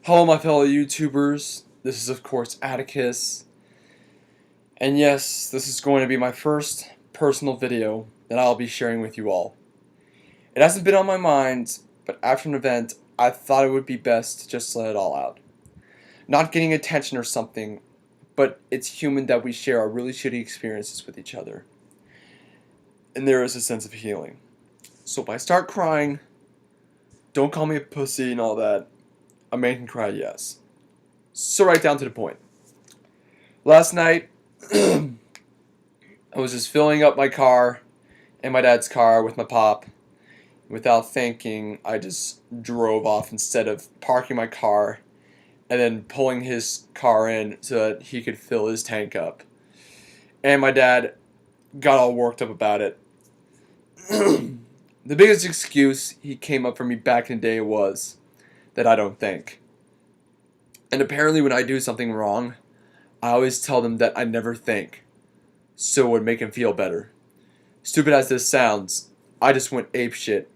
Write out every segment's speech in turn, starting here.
Hello, my fellow YouTubers. This is, of course, Atticus. And yes, this is going to be my first personal video that I'll be sharing with you all. It hasn't been on my mind, but after an event, I thought it would be best to just let it all out. Not getting attention or something, but it's human that we share our really shitty experiences with each other. And there is a sense of healing. So if I start crying, don't call me a pussy and all that. A man can cry, yes. So right down to the point. Last night, I was just filling up my car and my dad's car with my pop. Without thinking, I just drove off instead of parking my car and then pulling his car in so that he could fill his tank up. And my dad got all worked up about it. The biggest excuse he came up for me back in the day was that I don't think. And apparently when I do something wrong, I always tell them that I never think, so it would make him feel better. Stupid as this sounds, I just went apeshit,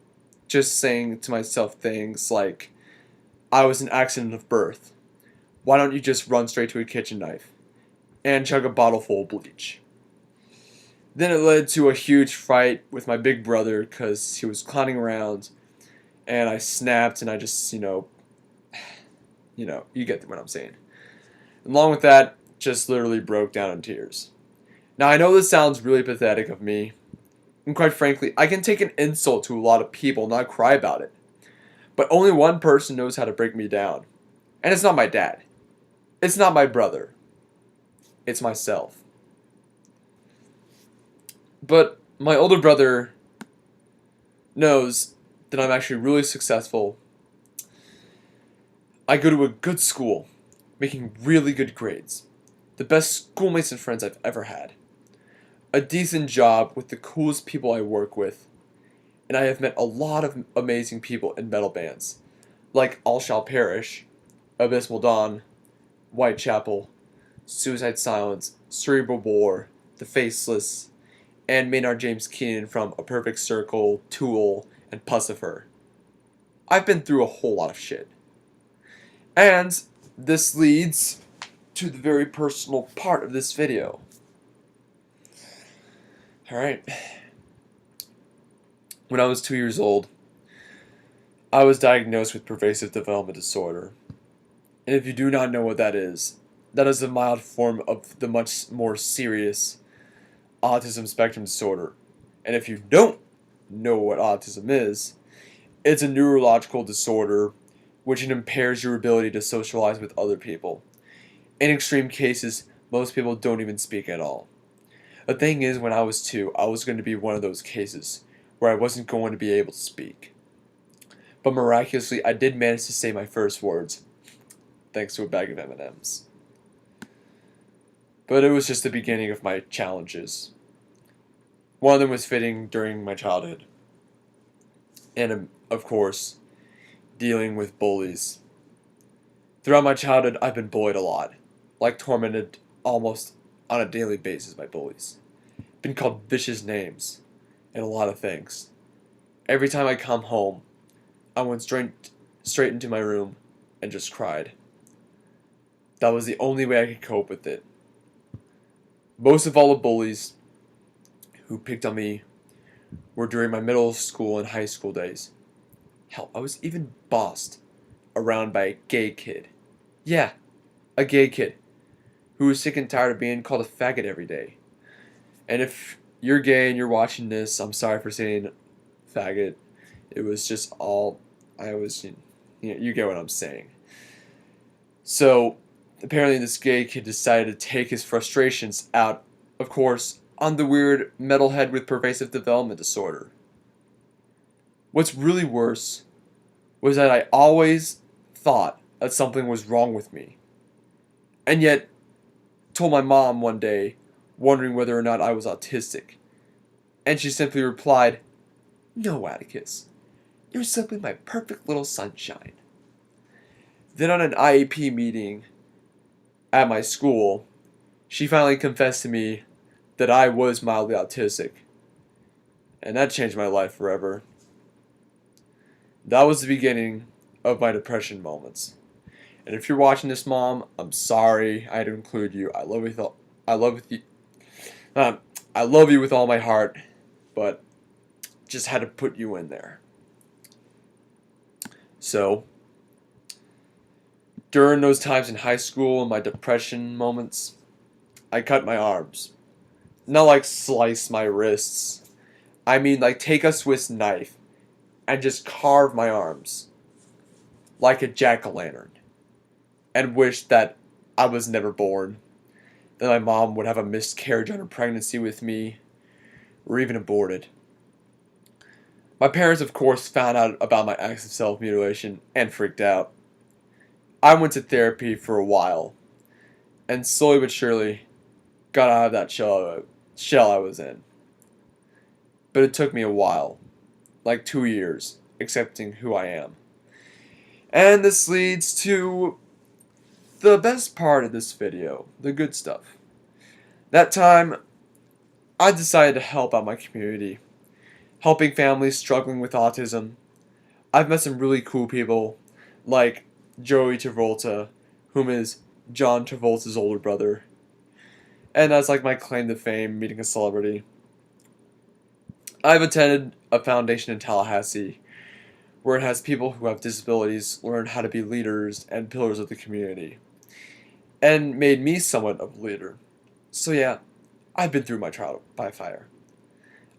just saying to myself things like, I was an accident of birth. Why don't you just run straight to a kitchen knife and chug a bottle full of bleach? Then it led to a huge fight with my big brother because he was clowning around, and I snapped and I just, you get what I'm saying. Along with that, just literally broke down in tears. Now I know this sounds really pathetic of me, and quite frankly, I can take an insult to a lot of people and not cry about it. But only one person knows how to break me down. And it's not my dad. It's not my brother. It's myself. But my older brother knows that I'm actually really successful. I go to a good school, making really good grades. The best schoolmates and friends I've ever had. A decent job with the coolest people I work with. And I have met a lot of amazing people in metal bands. Like All Shall Perish, Abysmal Dawn, Whitechapel, Suicide Silence, Cerebral Bore, The Faceless, and Maynard James Keenan from A Perfect Circle, Tool, and Pussifer. I've been through a whole lot of shit. And this leads to the very personal part of this video. Alright. When I was 2 years old, I was diagnosed with pervasive development disorder. And if you do not know what that is a mild form of the much more serious autism spectrum disorder. And if you don't know what autism is, it's a neurological disorder which impairs your ability to socialize with other people. In extreme cases, most people don't even speak at all. The thing is, when I was 2, I was going to be one of those cases where I wasn't going to be able to speak. But miraculously, I did manage to say my first words, thanks to a bag of M&Ms. But it was just the beginning of my challenges. One of them was fitting during my childhood. And, of course, dealing with bullies. Throughout my childhood, I've been bullied a lot. Like tormented almost on a daily basis by bullies. Been called vicious names. And a lot of things. Every time I come home, I went straight into my room and just cried. That was the only way I could cope with it. Most of all the bullies who picked on me were during my middle school and high school days. Hell, I was even bossed around by a gay kid. Yeah, a gay kid who was sick and tired of being called a faggot every day. And if you're gay and you're watching this, I'm sorry for saying faggot. It was just all you get what I'm saying. So apparently this gay kid decided to take his frustrations out, of course, on the weird metalhead with pervasive development disorder. What's really worse was that I always thought that something was wrong with me. And yet, told my mom one day, wondering whether or not I was autistic. And she simply replied, "No, Atticus. You're simply my perfect little sunshine." Then on an IEP meeting at my school, she finally confessed to me that I was mildly autistic. And that changed my life forever. That was the beginning of my depression moments. And if you're watching this, Mom, I'm sorry I had to include you. I love with you. Um, I love you with all my heart, but just had to put you in there. So, during those times in high school and my depression moments, I cut my arms. Not like slice my wrists. I mean like take a Swiss knife and just carve my arms like a jack-o'-lantern and wish that I was never born. That my mom would have a miscarriage on her pregnancy with me, or even aborted. My parents, of course, found out about my acts of self-mutilation and freaked out. I went to therapy for a while, and slowly but surely got out of that shell I was in. But it took me a while, like 2 years, accepting who I am. And this leads to the best part of this video, the good stuff. That time, I decided to help out my community, helping families struggling with autism. I've met some really cool people, like Joey Travolta, whom is John Travolta's older brother. And that's like my claim to fame, meeting a celebrity. I've attended a foundation in Tallahassee where it has people who have disabilities learn how to be leaders and pillars of the community, and made me somewhat of a leader. So yeah, I've been through my trial by fire.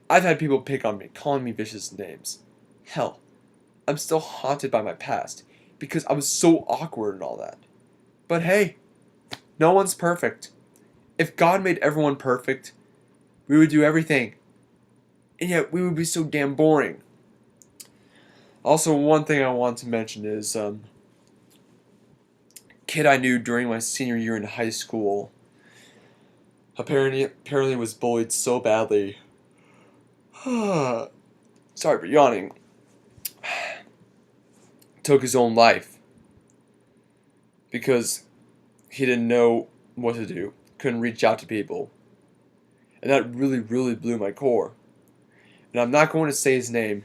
I've had people pick on me, calling me vicious names. Hell, I'm still haunted by my past because I was so awkward and all that. But hey, no one's perfect. If God made everyone perfect, we would do everything. And yet we would be so damn boring. Also, one thing I want to mention is kid I knew during my senior year in high school apparently was bullied so badly. Sorry for yawning. Took his own life because he didn't know what to do, couldn't reach out to people. And that really, really blew my core. And I'm not going to say his name,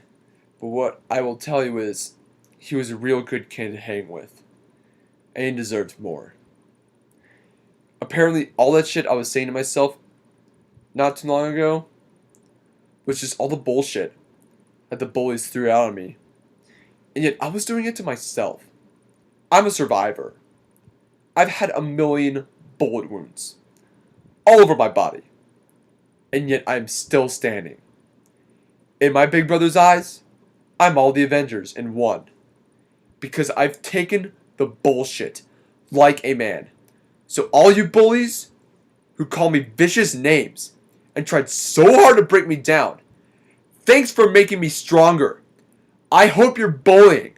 but what I will tell you is he was a real good kid to hang with. And he deserved more. Apparently, all that shit I was saying to myself not too long ago was just all the bullshit that the bullies threw out on me. And yet, I was doing it to myself. I'm a survivor. I've had a million bullet wounds all over my body. And yet, I'm still standing. In my big brother's eyes, I'm all the Avengers in one. Because I've taken the bullshit like a man. So all you bullies who call me vicious names and tried so hard to break me down, thanks for making me stronger. I hope your bullying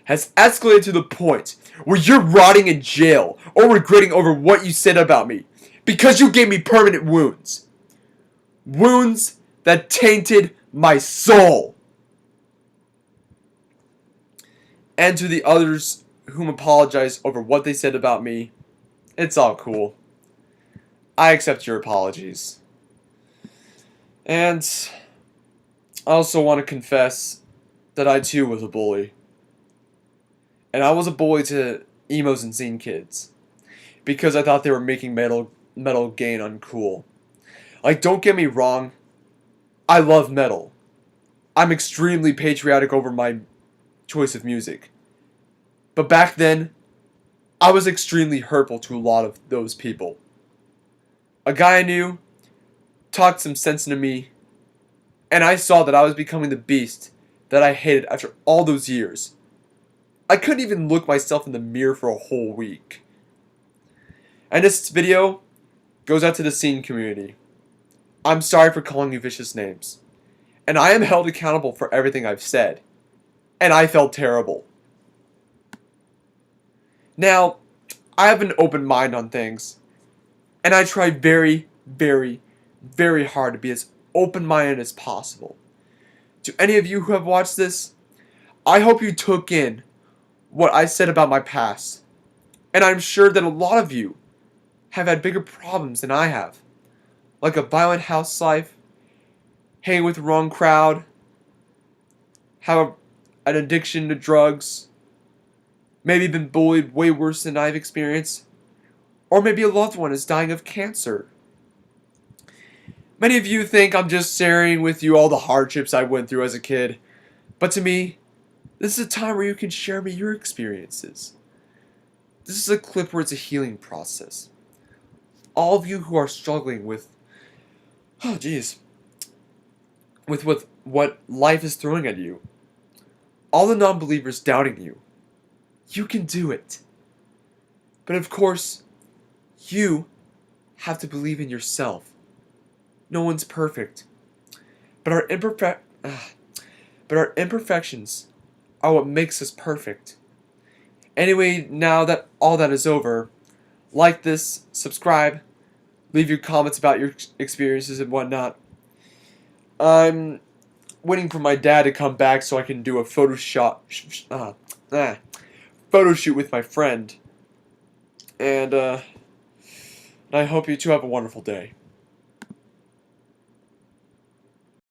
has escalated to the point where you're rotting in jail or regretting over what you said about me because you gave me permanent wounds. Wounds that tainted my soul. And to the others whom apologize over what they said about me, it's all cool. I accept your apologies. And I also want to confess that I too was a bully. And I was a bully to emos and scene kids because I thought they were making metal gain uncool. Like, don't get me wrong, I love metal. I'm extremely patriotic over my choice of music. But back then, I was extremely hurtful to a lot of those people. A guy I knew talked some sense into me, and I saw that I was becoming the beast that I hated after all those years. I couldn't even look myself in the mirror for a whole week. And this video goes out to the scene community. I'm sorry for calling you vicious names. And I am held accountable for everything I've said. And I felt terrible. Now, I have an open mind on things. And I try very, very, very hard to be as open-minded as possible. To any of you who have watched this, I hope you took in what I said about my past. And I'm sure that a lot of you have had bigger problems than I have. Like a violent house life, hanging with the wrong crowd, have an addiction to drugs, maybe been bullied way worse than I've experienced, or maybe a loved one is dying of cancer. Many of you think I'm just sharing with you all the hardships I went through as a kid, but to me, this is a time where you can share me your experiences. This is a clip where it's a healing process. All of you who are struggling with, oh geez, with what life is throwing at you, all the non-believers doubting you, you can do it. But of course, you have to believe in yourself. No one's perfect. But our imperfections are what makes us perfect. Anyway, now that all that is over, like this, subscribe, leave your comments about your experiences and whatnot. I'm waiting for my dad to come back so I can do a photo shoot with my friend. And I hope you two have a wonderful day.